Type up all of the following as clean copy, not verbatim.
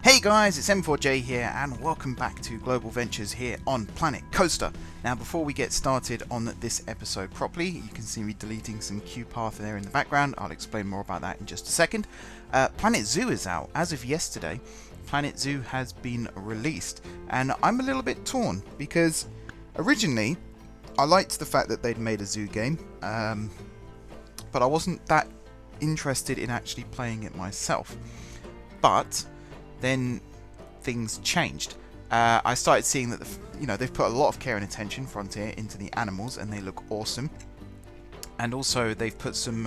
Hey guys, it's M4J here and welcome back to Global Ventures here on Planet Coaster. Now before we get started on this episode properly, you can see me deleting some queue path there in the background. I'll explain more about that in just a second. Planet Zoo is out. As of yesterday, Planet Zoo has been released and I'm a little bit torn because originally I liked the fact that they'd made a zoo game, but I wasn't that interested in actually playing it myself. But then things changed. I started seeing that they've put a lot of care and attention, Frontier, into the animals, and they look awesome. And also they've put some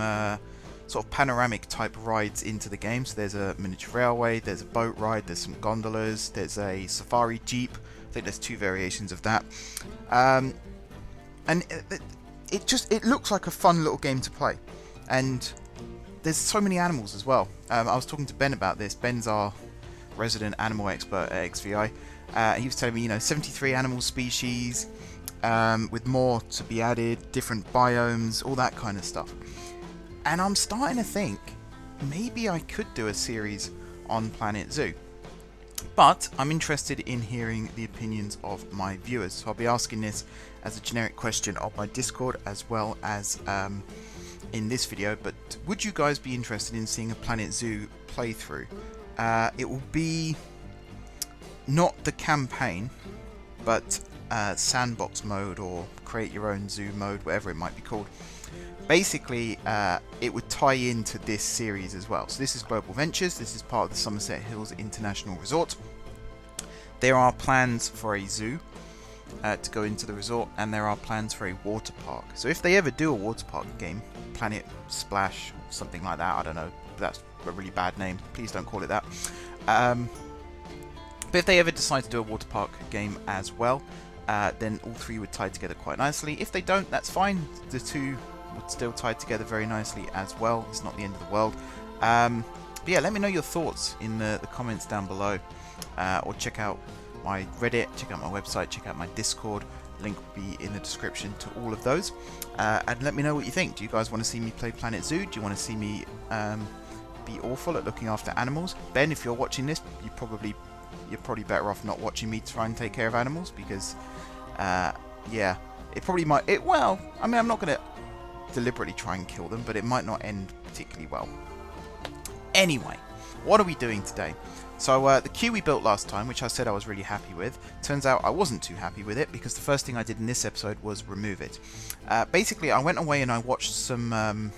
sort of panoramic type rides into the game. So there's a miniature railway, there's a boat ride, there's some gondolas, there's a safari jeep. I think there's two variations of that. And it looks like a fun little game to play. And there's so many animals as well. I was talking to Ben about this. Ben's our resident animal expert at XVI. He was telling me, 73 animal species, with more to be added, different biomes, all that kind of stuff. And I'm starting to think maybe I could do a series on Planet Zoo. But I'm interested in hearing the opinions of my viewers. So I'll be asking this as a generic question on my Discord as well as in this video. But would you guys be interested in seeing a Planet Zoo playthrough? It will be not the campaign, but sandbox mode or create your own zoo mode, whatever it might be called. Basically, it would tie into this series as well. So this is Global Ventures. This is part of the Somerset Hills International Resort. There are plans for a zoo to go into the resort, and there are plans for a water park. So if they ever do a water park game, Planet Splash or something like that, I don't know, that's a really bad name, please don't call it that. But if they ever decide to do a water park game as well, then all three would tie together quite nicely. If they don't, that's fine, the two would still tie together very nicely as well. It's not the end of the world. But yeah, let me know your thoughts in the comments down below, or check out my Reddit, check out my website, check out my Discord. Link will be in the description to all of those, and let me know what you think. Do you guys want to see me play Planet Zoo? Do you want to see me be awful at looking after animals? Ben, if you're watching this, you're probably better off not watching me try and take care of animals, because yeah, it probably might. Well, I mean, I'm not going to deliberately try and kill them, but it might not end particularly well. Anyway, what are we doing today? So the queue we built last time, which I said I was really happy with, turns out I wasn't too happy with it, because the first thing I did in this episode was remove it. Basically, I went away and I watched some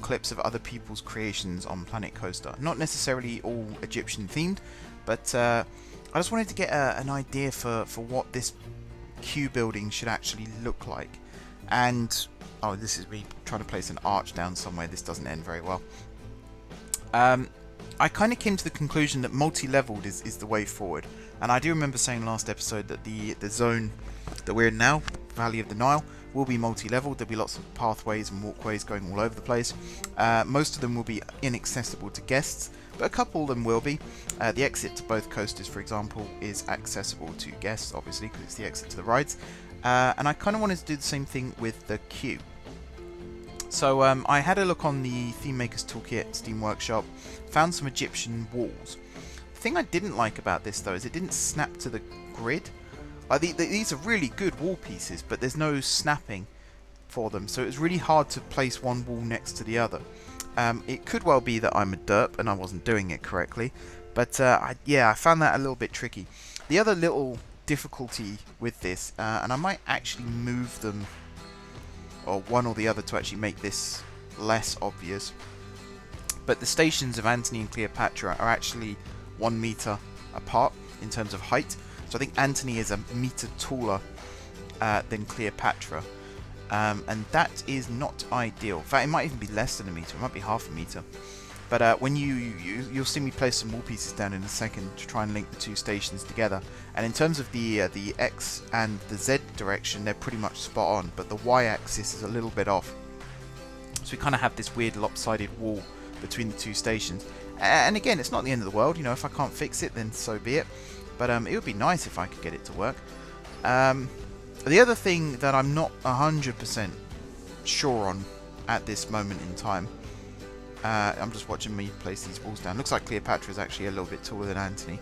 clips of other people's creations on Planet Coaster. Not necessarily all Egyptian themed, but I just wanted to get an idea for what this queue building should actually look like. And oh, this is me trying to place an arch down somewhere. This doesn't end very well. I kind of came to the conclusion that multi-leveled is the way forward. And I do remember saying last episode that the zone that we're in now, Valley of the Nile, will be multi-leveled. There'll be lots of pathways and walkways going all over the place. Most of them will be inaccessible to guests, but a couple of them will be. The exit to both coasters, for example, is accessible to guests, obviously, because it's the exit to the rides. And I kind of wanted to do the same thing with the queue. So I had a look on the Theme Makers Toolkit Steam Workshop, found some Egyptian walls. The thing I didn't like about this, though, is it didn't snap to the grid. These are really good wall pieces, but there's no snapping for them, so it's really hard to place one wall next to the other. It could well be that I'm a derp and I wasn't doing it correctly, but yeah, I found that a little bit tricky. The other little difficulty with this, and I might actually move them, or one or the other, to actually make this less obvious, but the stations of Antony and Cleopatra are actually 1 meter apart in terms of height. So I think Antony is a meter taller than Cleopatra, and that is not ideal. In fact, it might even be less than a meter. It might be half a meter. But when you'll see me place some wall pieces down in a second to try and link the two stations together. And in terms of the X and the Z direction, they're pretty much spot on, but the Y-axis is a little bit off. So we kind of have this weird lopsided wall between the two stations. And again, it's not the end of the world. If I can't fix it, then so be it. But it would be nice if I could get it to work. The other thing that I'm not 100% sure on at this moment in time I'm just watching me place these walls down. Looks like Cleopatra is actually a little bit taller than Antony.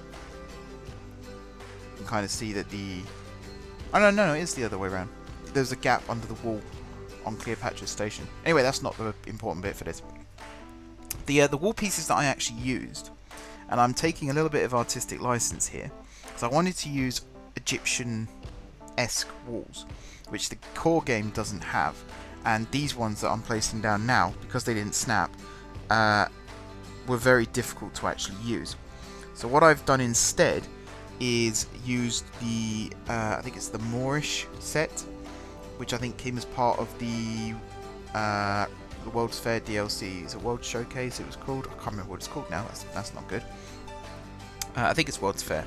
You can kind of see that the... Oh, no, it is the other way around. There's a gap under the wall on Cleopatra's station. Anyway, that's not the important bit for this. The wall pieces that I actually used, and I'm taking a little bit of artistic license here, because I wanted to use Egyptian-esque walls, which the core game doesn't have. And these ones that I'm placing down now, because they didn't snap, were very difficult to actually use. So what I've done instead is used the, I think it's the Moorish set, which I think came as part of the World's Fair DLC. Is it World Showcase it was called? I can't remember what it's called now, that's not good. I think it's World's Fair.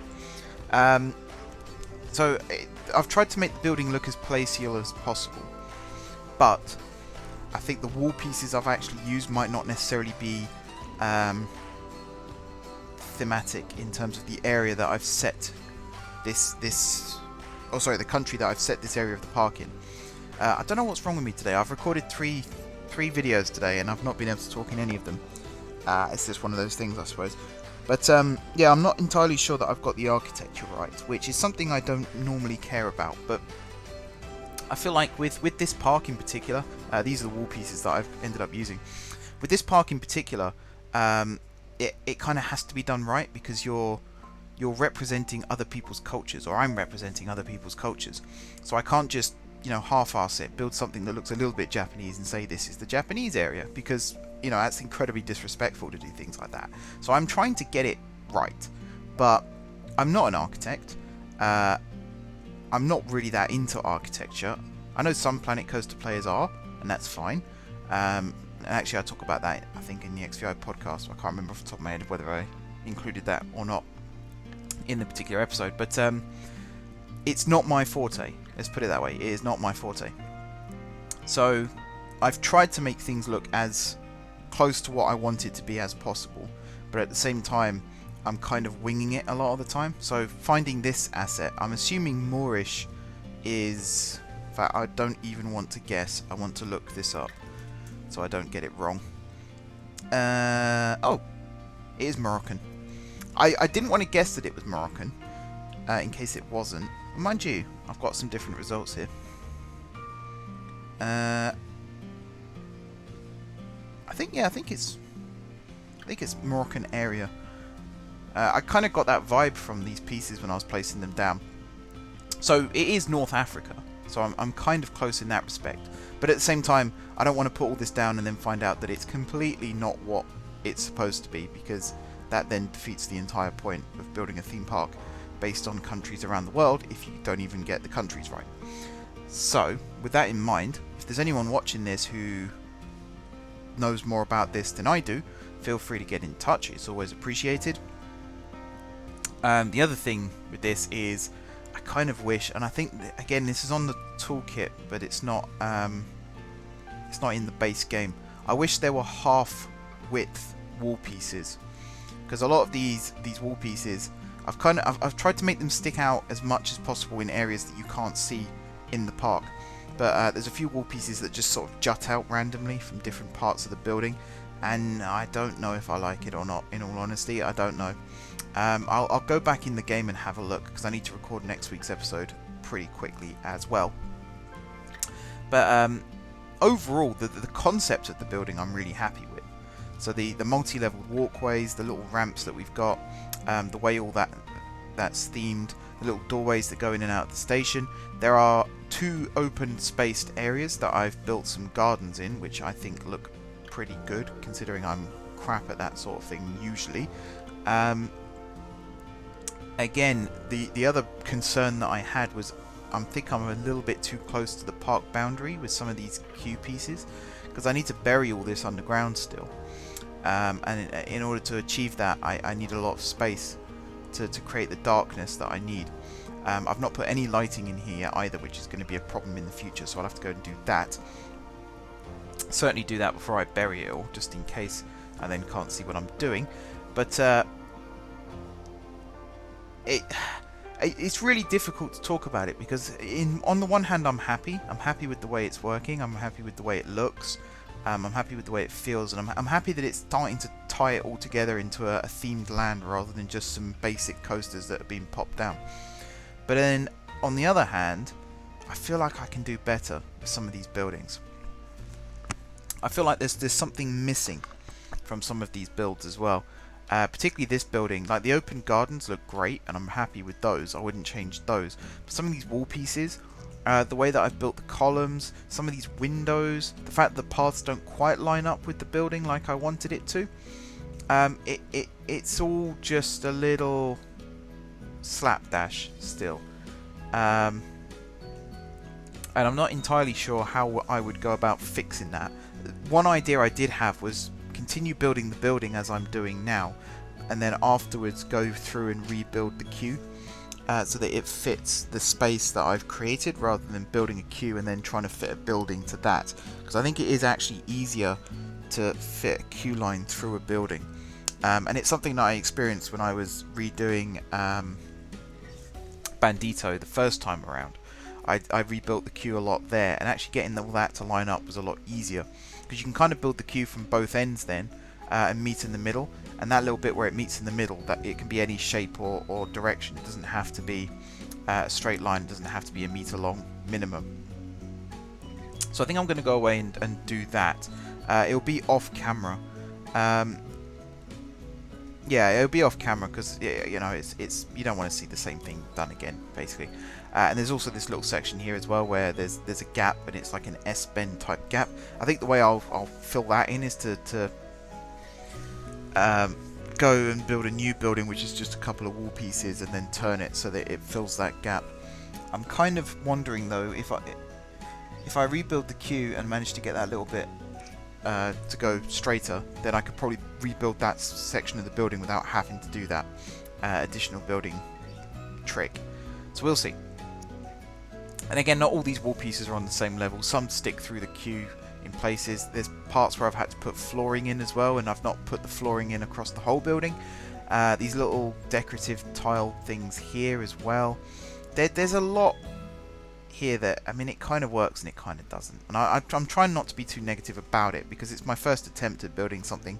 So I've tried to make the building look as palacial as possible, but I think the wall pieces I've actually used might not necessarily be thematic in terms of the area that I've set the country that I've set this area of the park in. I don't know what's wrong with me today. I've recorded three videos today and I've not been able to talk in any of them. It's just one of those things, I suppose. But yeah, I'm not entirely sure that I've got the architecture right, which is something I don't normally care about. But I feel like with this park in particular, these are the wall pieces that I've ended up using. With this park in particular, it kind of has to be done right, because you're representing other people's cultures, or I'm representing other people's cultures. So I can't just, half-ass it, build something that looks a little bit Japanese and say this is the Japanese area, because, that's incredibly disrespectful to do things like that. So I'm trying to get it right, but I'm not an architect. I'm not really that into architecture. I know some Planet Coaster players are, and that's fine. And actually, I talk about that, I think, in the XVI podcast. I can't remember off the top of my head whether I included that or not in the particular episode. But it's not my forte. Let's put it that way. It is not my forte. So I've tried to make things look as close to what I want it to be as possible. But at the same time, I'm kind of winging it a lot of the time. So finding this asset, I'm assuming Moorish is... In fact, I don't even want to guess. I want to look this up so I don't get it wrong. Oh, it is Moroccan. I didn't want to guess that it was Moroccan, in case it wasn't. Mind you, I've got some different results here. I think it's Moroccan area. I kind of got that vibe from these pieces when I was placing them down. So it is North Africa, so I'm kind of close in that respect. But at the same time, I don't want to put all this down and then find out that it's completely not what it's supposed to be, because that then defeats the entire point of building a theme park based on countries around the world if you don't even get the countries right. So, with that in mind, if there's anyone watching this who knows more about this than I do, feel free to get in touch. It's always appreciated. The other thing with this is I kind of wish, and I think again this is on the toolkit, but it's not in the base game. I wish there were half width wall pieces, because a lot of these wall pieces I've tried to make them stick out as much as possible in areas that you can't see in the park. But there's a few wall pieces that just sort of jut out randomly from different parts of the building, and I don't know if I like it or not, in all honesty. I don't know. I'll go back in the game and have a look, because I need to record next week's episode pretty quickly as well. But overall, the concept of the building I'm really happy with. So the multi-leveled walkways, the little ramps that we've got, the way all that's themed, the little doorways that go in and out of the station. There are 2 open spaced areas that I've built some gardens in, which I think look pretty good, considering I'm crap at that sort of thing usually. Again, the other concern that I had was I think I'm a little bit too close to the park boundary with some of these queue pieces, because I need to bury all this underground still. And in order to achieve that, I need a lot of space to create the darkness that I need. I've not put any lighting in here either, which is going to be a problem in the future, so I'll have to go and do that. Certainly do that before I bury it all, just in case I then can't see what I'm doing. But it's really difficult to talk about it, because on the one hand I'm happy with the way it's working, I'm happy with the way it looks, I'm happy with the way it feels, and I'm happy that it's starting to tie it all together into a themed land rather than just some basic coasters that have been popped down. But then, on the other hand, I feel like I can do better with some of these buildings. I feel like there's something missing from some of these builds as well. Particularly this building, like the open gardens look great, and I'm happy with those. I wouldn't change those. But some of these wall pieces, the way that I've built the columns, some of these windows, the fact that the paths don't quite line up with the building like I wanted it to, it's all just a little slapdash still. And I'm not entirely sure how I would go about fixing that. One idea I did have was continue building the building as I'm doing now, and then afterwards go through and rebuild the queue. So that it fits the space that I've created, rather than building a queue and then trying to fit a building to that, because I think it is actually easier to fit a queue line through a building, and it's something that I experienced when I was redoing Bandito the first time around. I rebuilt the queue a lot there, and actually getting all that to line up was a lot easier, because you can kind of build the queue from both ends then, and meet in the middle, and that little bit where it meets in the middle, that it can be any shape or direction. It doesn't have to be a straight line, it doesn't have to be a meter long minimum. So I think I'm going to go away and do that. It'll be off camera. Yeah, it'll be off camera, because you know, it's you don't want to see the same thing done again, basically. And there's also this little section here as well where there's a gap, and it's like an S-bend type gap. I think the way I'll fill that in is to go and build a new building, which is just a couple of wall pieces, and then turn it so that it fills that gap. I'm kind of wondering though, if I rebuild the queue and manage to get that little bit to go straighter, then I could probably rebuild that section of the building without having to do that additional building trick. So we'll see. And again, not all these wall pieces are on the same level. Some stick through the queue in places. There's parts where I've had to put flooring in as well, and I've not put the flooring in across the whole building. These little decorative tile things here as well. There's a lot here that, I mean, it kind of works and it kind of doesn't. And I'm trying not to be too negative about it, because it's my first attempt at building something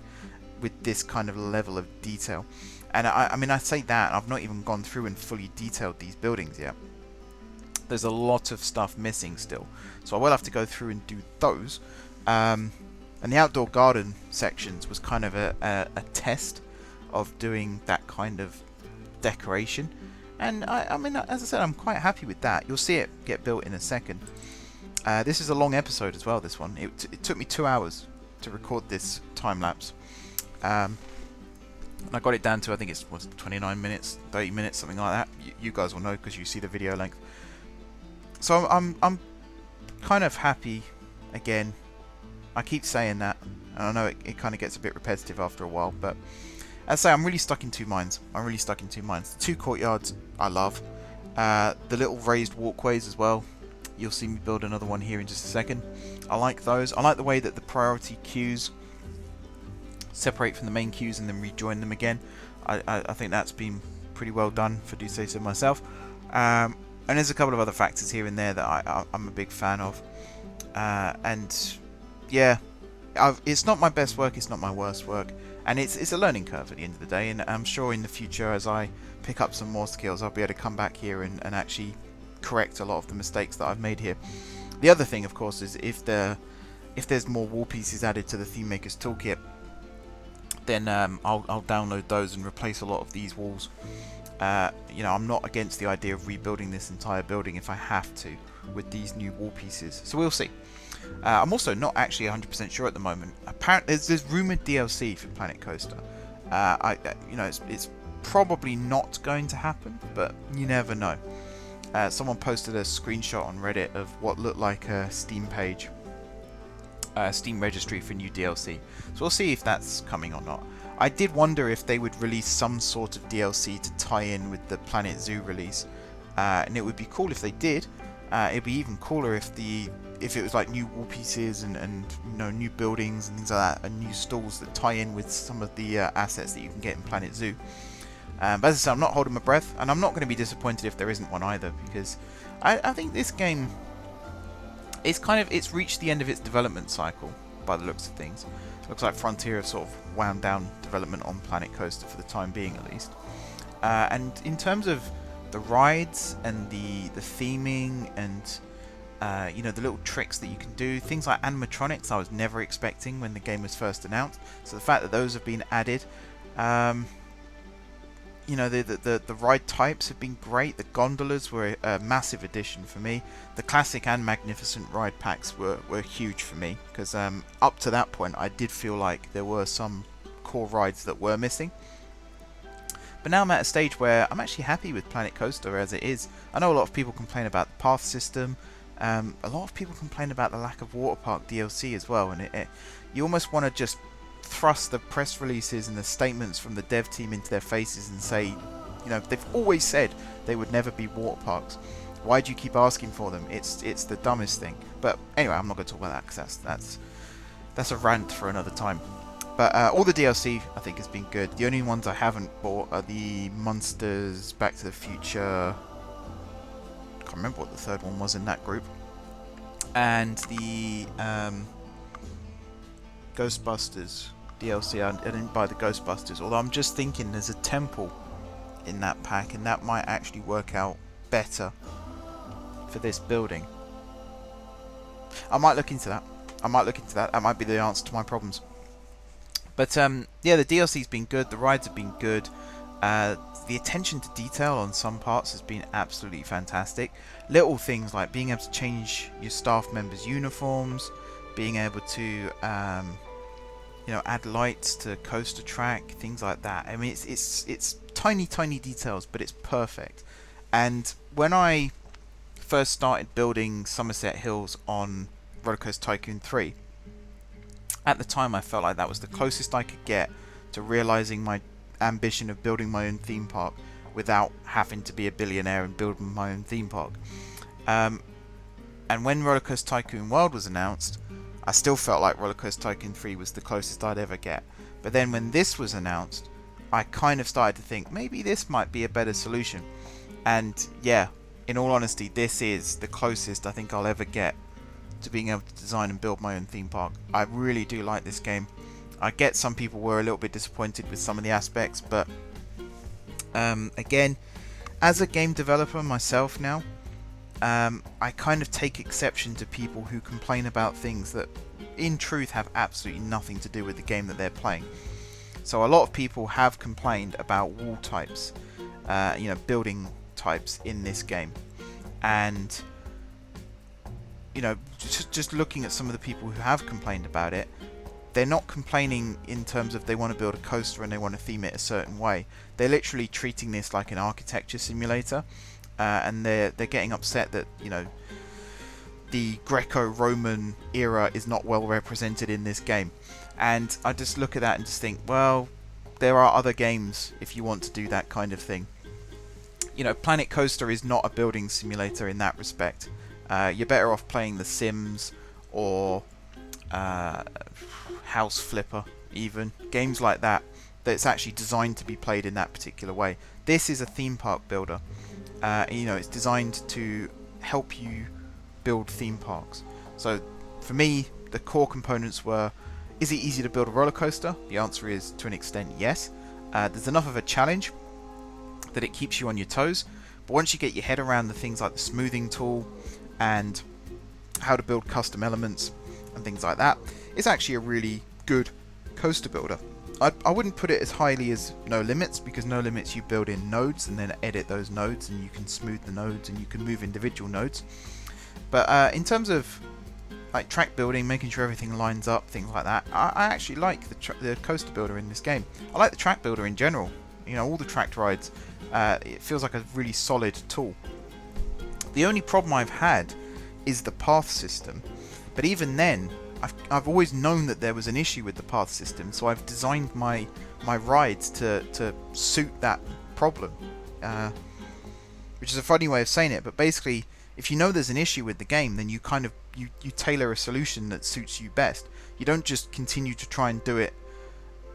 with this kind of level of detail. And I mean, I say that, I've not even gone through and fully detailed these buildings yet. There's a lot of stuff missing still, so I will have to go through and do those. And the outdoor garden sections was kind of a test of doing that kind of decoration, and I mean, as I said, I'm quite happy with that. You'll see it get built in a second. This is a long episode as well, this one. It took me 2 hours to record this time lapse, and I got it down to, I think it's 29 minutes, 30 minutes, something like that. You guys will know because you see the video length. So I'm kind of happy again. I keep saying that, and I know it kind of gets a bit repetitive after a while, but as I say, I'm really stuck in two minds. The two courtyards I love. The little raised walkways as well. You'll see me build another one here in just a second. I like those. I like the way that the priority queues separate from the main queues and then rejoin them again. I think that's been pretty well done, if I do say so myself. And there's a couple of other factors here and there that I'm a big fan of. And yeah, it's not my best work, it's not my worst work. And it's a learning curve at the end of the day. And I'm sure in the future, as I pick up some more skills, I'll be able to come back here and actually correct a lot of the mistakes that I've made here. The other thing, of course, is if there's more wall pieces added to the Theme Maker's Toolkit, then I'll download those and replace a lot of these walls. You know, I'm not against the idea of rebuilding this entire building if I have to with these new wall pieces. So we'll see. I'm also not actually 100% sure at the moment. Apparently, there's rumored DLC for Planet Coaster. You know, it's probably not going to happen, but you never know. Someone posted a screenshot on Reddit of what looked like a Steam page, Steam registry for new DLC. So we'll see if that's coming or not. I did wonder if they would release some sort of DLC to tie in with the Planet Zoo release, and it would be cool if they did. It'd be even cooler if it was like new wall pieces and you know, new buildings and things like that, and new stalls that tie in with some of the assets that you can get in Planet Zoo. But as I said, I'm not holding my breath, and I'm not going to be disappointed if there isn't one either, because I think this game is it's reached the end of its development cycle. by the looks of things. Looks like Frontier have sort of wound down development on Planet Coaster for the time being, at least. And in terms of the rides and the theming and you know, the little tricks that you can do, things like animatronics I was never expecting when the game was first announced. So the fact that those have been added, you know, the ride types have been great. The gondolas were a massive addition for me. The classic and magnificent ride packs were huge for me, because up to that point I did feel like there were some core rides that were missing. But now I'm at a stage where I'm actually happy with Planet Coaster as it is. I know a lot of people complain about the path system. A lot of people complain about the lack of water park DLC as well, and you almost want to just thrust the press releases and the statements from the dev team into their faces and say, you know, they've always said they would never be water parks. Why do you keep asking for them? It's the dumbest thing. But anyway, I'm not going to talk about that, because that's a rant for another time. But all the DLC I think has been good. The only ones I haven't bought are the Monsters, Back to the Future. I can't remember what the third one was in that group. And the Ghostbusters DLC. I didn't buy the Ghostbusters, although I'm just thinking there's a temple in that pack, and that might actually work out better for this building. I might look into that. That might be the answer to my problems. But yeah, the DLC's been good. The rides have been good. The attention to detail on some parts has been absolutely fantastic. Little things like being able to change your staff members' uniforms, being able to you know, add lights to coaster track, things like that. I mean, it's tiny details, but it's perfect. And when I first started building Somerset Hills on Roller Coaster Tycoon 3, at the time I felt like that was the closest I could get to realizing my ambition of building my own theme park without having to be a billionaire and build my own theme park. And when Roller Coaster Tycoon World was announced, I still felt like Roller Coaster Tycoon 3 was the closest I'd ever get. But then when this was announced, I kind of started to think maybe this might be a better solution. And yeah, in all honesty, this is the closest I think I'll ever get to being able to design and build my own theme park. I really do like this game. I get some people were a little bit disappointed with some of the aspects, but again, as a game developer myself now, I kind of take exception to people who complain about things that in truth have absolutely nothing to do with the game that they're playing. So a lot of people have complained about wall types, you know, building types in this game, and you know, just looking at some of the people who have complained about it, they're not complaining in terms of they want to build a coaster and they want to theme it a certain way. They're literally treating this like an architecture simulator, and they're getting upset that, you know, the Greco-Roman era is not well represented in this game. And I just look at that and just think, well, there are other games if you want to do that kind of thing. You know, Planet Coaster is not a building simulator in that respect. You're better off playing The Sims or House Flipper, even games like that that's actually designed to be played in that particular way. This is a theme park builder. You know, it's designed to help you build theme parks. So for me, the core components were: is it easy to build a roller coaster? The answer is, to an extent, yes. There's enough of a challenge that it keeps you on your toes, but once you get your head around the things like the smoothing tool and how to build custom elements and things like that, it's actually a really good coaster builder. I wouldn't put it as highly as No Limits, because No Limits you build in nodes and then edit those nodes, and you can smooth the nodes and you can move individual nodes. But in terms of like track building, making sure everything lines up, things like that, I actually like the coaster builder in this game. I like the track builder in general. You know, all the tracked rides, it feels like a really solid tool. The only problem I've had is the path system, but even then, I've always known that there was an issue with the path system, so I've designed my rides to suit that problem, which is a funny way of saying it. But basically, if you know there's an issue with the game, then you kind of you tailor a solution that suits you best. You don't just continue to try and do it,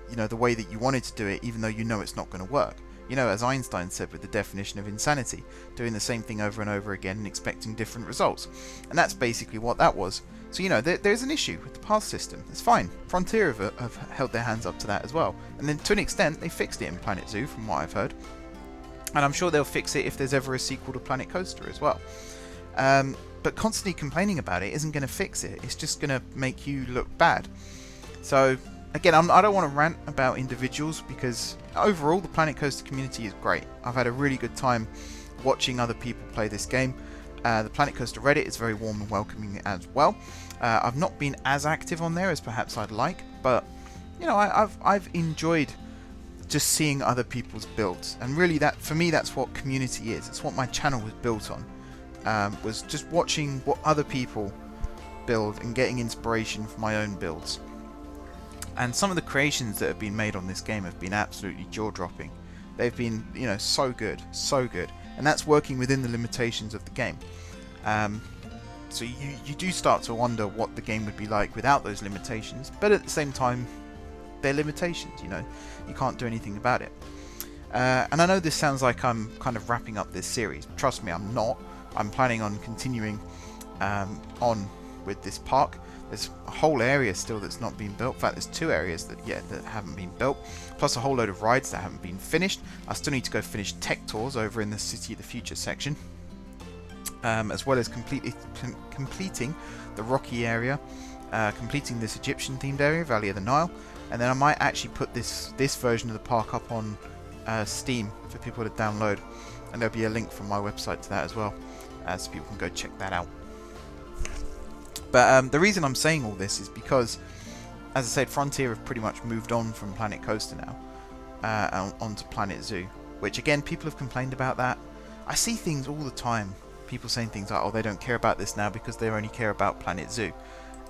you know, the way that you wanted to do it, even though you know it's not going to work. You know, as Einstein said with the definition of insanity, doing the same thing over and over again and expecting different results. And that's basically what that was. So, you know, there's an issue with the path system. It's fine. Frontier have held their hands up to that as well. And then to an extent, they fixed it in Planet Zoo, from what I've heard. And I'm sure they'll fix it if there's ever a sequel to Planet Coaster as well. But constantly complaining about it isn't going to fix it. It's just going to make you look bad. So, again, I don't want to rant about individuals, because overall the Planet Coaster community is great. I've had a really good time watching other people play this game. The Planet Coaster Reddit is very warm and welcoming as well. I've not been as active on there as perhaps I'd like, but you know, I've enjoyed just seeing other people's builds, and really, that for me, that's what community is. It's what my channel was built on. Was just watching what other people build and getting inspiration for my own builds. And some of the creations that have been made on this game have been absolutely jaw-dropping. They've been, you know, so good, and that's working within the limitations of the game. So you do start to wonder what the game would be like without those limitations, but at the same time, they're limitations, you know, you can't do anything about it. And I know this sounds like I'm kind of wrapping up this series. Trust me, I'm not. I'm planning on continuing on with this park. There's a whole area still that's not been built. In fact, there's 2 areas that haven't been built, plus a whole load of rides that haven't been finished. I still need to go finish tech tours over in the City of the Future section, as well as completing the Rocky area, completing this Egyptian themed area, Valley of the Nile, and then I might actually put this version of the park up on Steam for people to download, and there'll be a link from my website to that as well, so people can go check that out. But the reason I'm saying all this is because, as I said, Frontier have pretty much moved on from Planet Coaster now, onto Planet Zoo, which again, people have complained about that. I see things all the time, people saying things like, oh, they don't care about this now because they only care about Planet Zoo.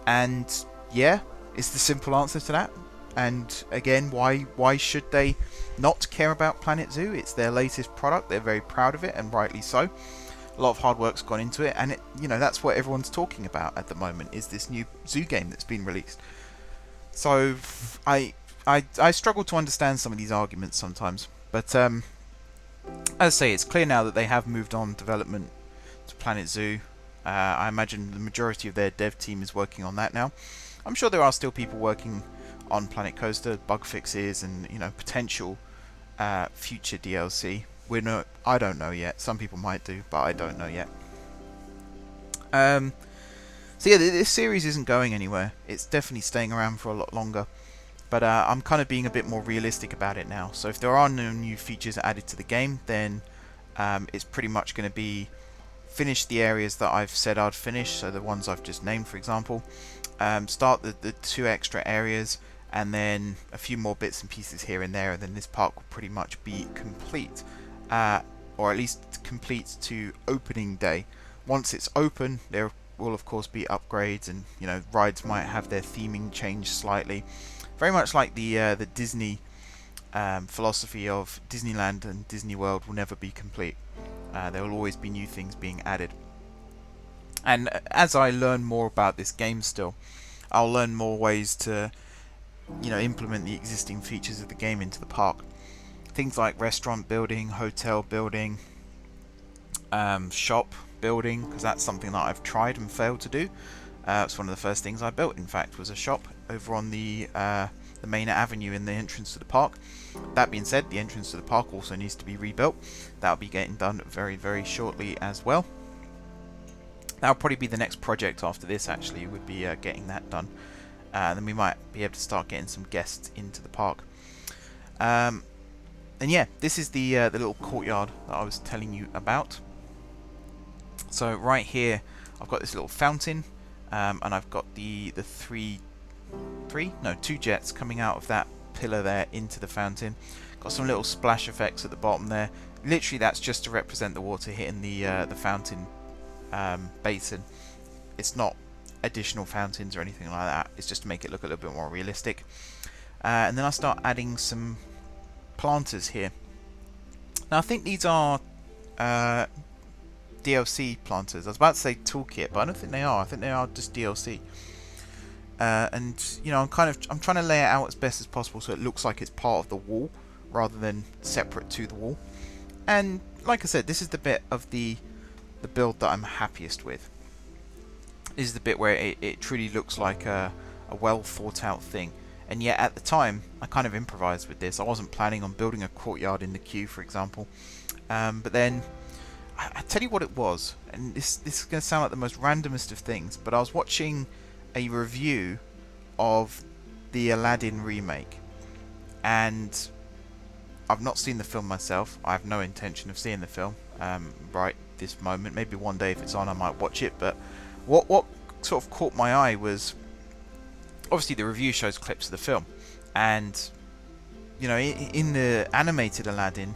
And yeah, it's the simple answer to that. And again, why should they not care about Planet Zoo? It's their latest product, they're very proud of it, and rightly so. A lot of hard work's gone into it, and you know, that's what everyone's talking about at the moment, is this new zoo game that's been released. So I struggle to understand some of these arguments sometimes, but as I say, it's clear now that they have moved on development to Planet Zoo. I imagine the majority of their dev team is working on that now. I'm sure there are still people working on Planet Coaster, bug fixes, and you know, potential future DLC. I don't know yet. Some people might do, but I don't know yet. So yeah, this series isn't going anywhere. It's definitely staying around for a lot longer. But I'm kind of being a bit more realistic about it now. So if there are no new features added to the game, then it's pretty much going to be finish the areas that I've said I'd finish. So the ones I've just named, for example. Start the 2 extra areas, and then a few more bits and pieces here and there, and then this park will pretty much be complete. Or at least complete to opening day. Once it's open, there will of course be upgrades, and you know, rides might have their theming change slightly, very much like the Disney philosophy of Disneyland and Disney World will never be complete. There will always be new things being added, and as I learn more about this game still, I'll learn more ways to, you know, implement the existing features of the game into the park. Things like restaurant building, hotel building, shop building, because that's something that I've tried and failed to do. It's one of the first things I built, in fact, was a shop over on the main avenue in the entrance to the park. That being said, the entrance to the park also needs to be rebuilt. That'll be getting done very, very shortly as well. That'll probably be the next project after this, actually, would be getting that done. Then we might be able to start getting some guests into the park. And yeah, this is the little courtyard that I was telling you about. So right here, I've got this little fountain, and I've got the 2 jets coming out of that pillar there into the fountain. Got some little splash effects at the bottom there. Literally, that's just to represent the water hitting the fountain basin. It's not additional fountains or anything like that. It's just to make it look a little bit more realistic. And then I start adding some planters here. Now I think these are DLC planters. I was about to say toolkit, but I don't think they are. I think they are just DLC. And you know, I'm trying to lay it out as best as possible so it looks like it's part of the wall rather than separate to the wall. And like I said, this is the bit of the build that I'm happiest with. This is the bit where it truly looks like a well thought out thing. And yet at the time, I kind of improvised with this. I wasn't planning on building a courtyard in the queue, for example. But then, I tell you what it was, and this is going to sound like the most randomest of things, but I was watching a review of the Aladdin remake. And I've not seen the film myself. I have no intention of seeing the film right this moment. Maybe one day if it's on I might watch it. But what sort of caught my eye was, obviously the review shows clips of the film, and you know, in the animated Aladdin,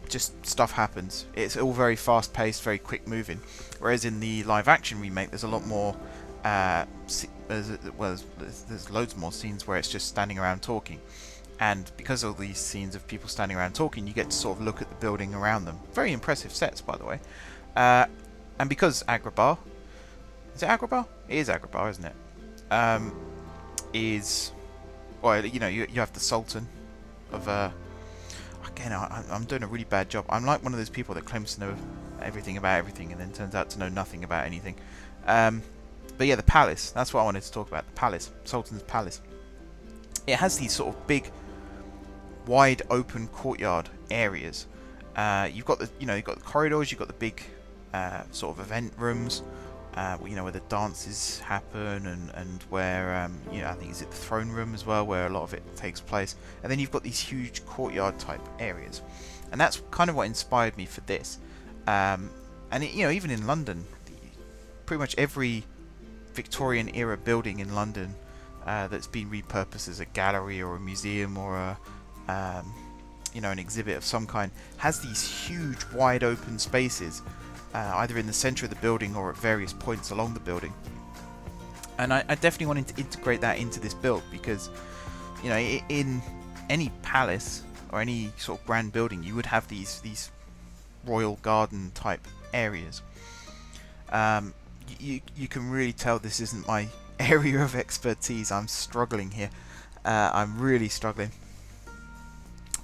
just stuff happens. It's all very fast paced, very quick moving, whereas in the live action remake there's a lot more there's loads more scenes where it's just standing around talking. And because of these scenes of people standing around talking, you get to sort of look at the building around them. Very impressive sets, by the way. And because Agrabah, is it Agrabah? It is Agrabah, isn't it? Is, well, you know, you have the Sultan of again, I'm doing a really bad job. I'm like one of those people that claims to know everything about everything and then turns out to know nothing about anything. But yeah, the palace, that's what I wanted to talk about. The palace, Sultan's palace. It has these sort of big, wide open courtyard areas. You've got the, you've got the corridors, you've got the big sort of event rooms, you know, where the dances happen, and where you know, I think is it the throne room as well, where a lot of it takes place. And then you've got these huge courtyard type areas, and that's kind of what inspired me for this. And it, you know, even in London, pretty much every Victorian era building in London that's been repurposed as a gallery or a museum or a you know, an exhibit of some kind has these huge wide open spaces, either in the center of the building or at various points along the building. And I definitely wanted to integrate that into this build because, you know, in any palace or any sort of grand building, you would have these royal garden type areas. You can really tell this isn't my area of expertise. I'm struggling here. I'm really struggling.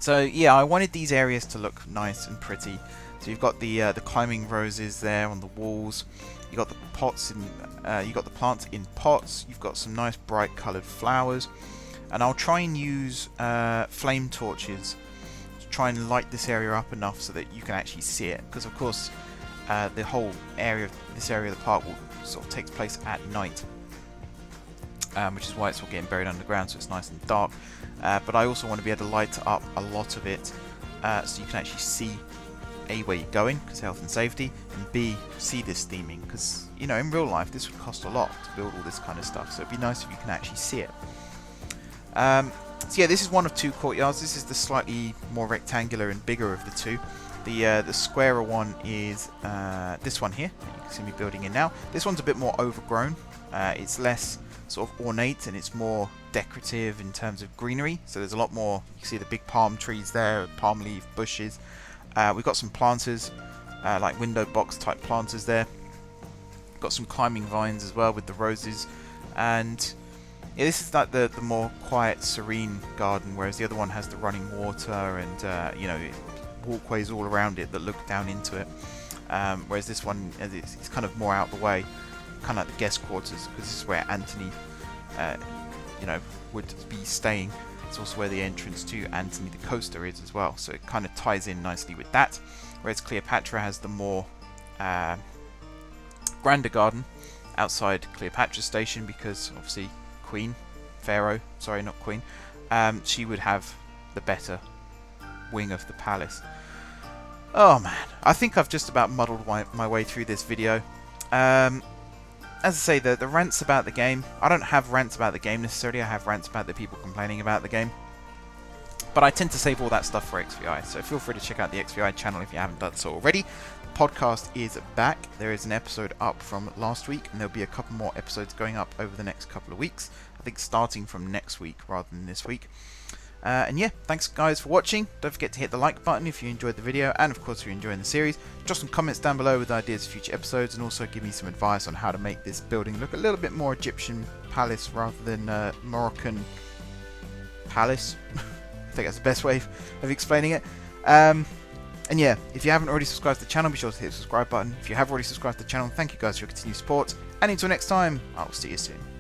So yeah, I wanted these areas to look nice and pretty. So you've got the climbing roses there on the walls. You got the pots in. You got the plants in pots. You've got some nice bright coloured flowers. And I'll try and use flame torches to try and light this area up enough so that you can actually see it. Because of course, the whole area, this area of the park, will sort of takes place at night. Which is why it's all getting buried underground, so it's nice and dark. But I also want to be able to light up a lot of it so you can actually see A, where you're going, because health and safety, and B, see this theming, because, you know, in real life this would cost a lot to build all this kind of stuff, so it'd be nice if you can actually see it. So yeah, this is one of two courtyards. This is the slightly more rectangular and bigger of the two. The squarer one is this one here. You can see me building in now. This one's a bit more overgrown. It's less sort of ornate and it's more decorative in terms of greenery. So there's a lot more. You can see the big palm trees there, palm leaf bushes. We've got some planters, like window box type planters there. Got some climbing vines as well with the roses. And yeah, this is like the more quiet, serene garden, whereas the other one has the running water and you know, walkways all around it that look down into it. Whereas this one is kind of more out the way, kind of like the guest quarters, because this is where Antony, you know, would be staying. It's also where the entrance to Antony the Coaster is as well, so it kind of ties in nicely with that. Whereas Cleopatra has the more grander garden outside Cleopatra Station, because obviously Pharaoh, sorry, not Queen, she would have the better wing of the palace. Oh man, I think I've just about muddled my way through this video. As I say, the rants about the game, I don't have rants about the game necessarily, I have rants about the people complaining about the game. But I tend to save all that stuff for XVI, so feel free to check out the XVI channel if you haven't done so already. The podcast is back. There is an episode up from last week, and there'll be a couple more episodes going up over the next couple of weeks. I think starting from next week rather than this week. And yeah, thanks guys for watching. Don't forget to hit the like button if you enjoyed the video, and of course if you're enjoying the series. Drop some comments down below with ideas for future episodes, and also give me some advice on how to make this building look a little bit more Egyptian palace rather than Moroccan palace. think that's the best way of explaining it. And yeah, if you haven't already subscribed to the channel, be sure to hit the subscribe button. If you have already subscribed to the channel, thank you guys for your continued support. And until next time, I'll see you soon.